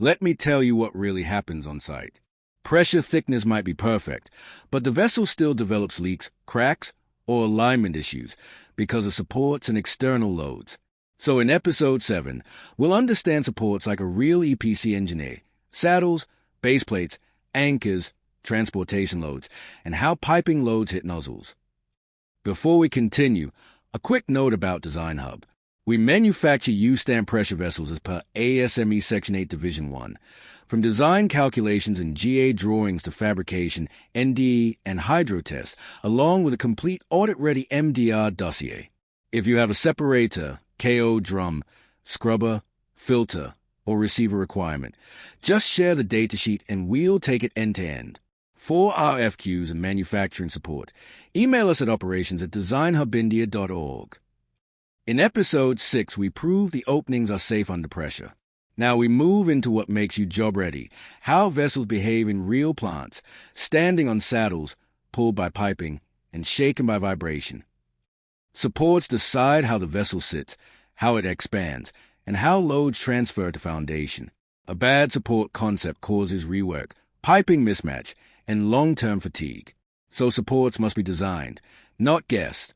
Let me tell you what really happens on site. Pressure thickness might be perfect, but the vessel still develops leaks, cracks, or alignment issues because of supports and external loads. So in Episode 7, we'll understand supports like a real EPC engineer, saddles, base plates, anchors, transportation loads, and how piping loads hit nozzles. Before we continue, a quick note about Design Hub. We manufacture U-stand pressure vessels as per ASME Section VIII Division 1. From design calculations and GA drawings to fabrication, NDE, and hydro tests, along with a complete audit-ready MDR dossier. If you have a separator, KO drum, scrubber, filter, or receiver requirement, just share the datasheet and we'll take it end-to-end. For our FQs and manufacturing support, email us at operations@designhubindia.org. In Episode 6, we prove the openings are safe under pressure. Now we move into what makes you job ready, how vessels behave in real plants, standing on saddles, pulled by piping, and shaken by vibration. Supports decide how the vessel sits, how it expands, and how loads transfer to foundation. A bad support concept causes rework, piping mismatch, and long-term fatigue. So supports must be designed, not guessed.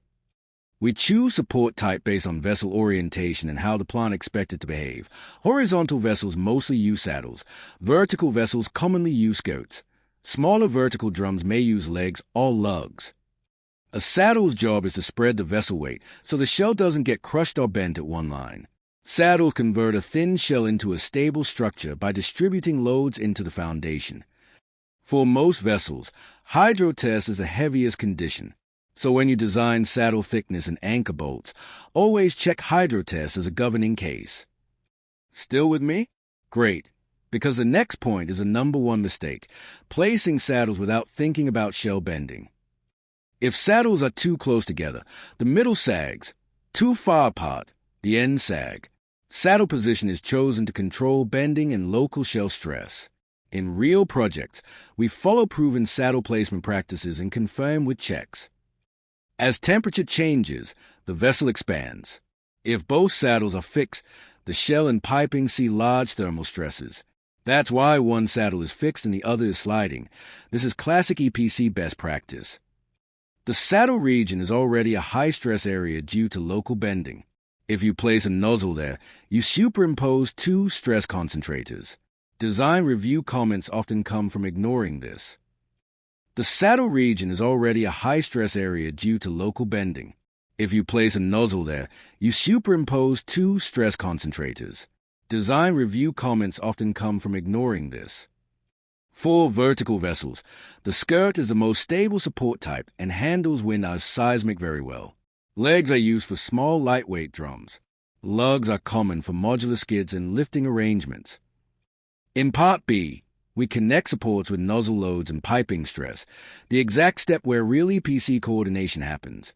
We choose support type based on vessel orientation and how the plant expected to behave. Horizontal vessels mostly use saddles. Vertical vessels commonly use skirts. Smaller vertical drums may use legs or lugs. A saddle's job is to spread the vessel weight so the shell doesn't get crushed or bent at one line. Saddles convert a thin shell into a stable structure by distributing loads into the foundation. For most vessels, hydro test is the heaviest condition. So when you design saddle thickness and anchor bolts, always check hydro test as a governing case. Still with me? Great, because the next point is a number one mistake, placing saddles without thinking about shell bending. If saddles are too close together, the middle sags. Too far apart, the ends sag. Saddle position is chosen to control bending and local shell stress. In real projects, we follow proven saddle placement practices and confirm with checks. As temperature changes, the vessel expands. If both saddles are fixed, the shell and piping see large thermal stresses. That's why one saddle is fixed and the other is sliding. This is classic EPC best practice. The saddle region is already a high-stress area due to local bending. If you place a nozzle there, you superimpose two stress concentrators. Design review comments often come from ignoring this. The saddle region is already a high-stress area due to local bending. If you place a nozzle there, you superimpose two stress concentrators. Design review comments often come from ignoring this. For vertical vessels, the skirt is the most stable support type and handles wind as seismic very well. Legs are used for small lightweight drums. Lugs are common for modular skids and lifting arrangements. In Part B, we connect supports with nozzle loads and piping stress, the exact step where real EPC coordination happens.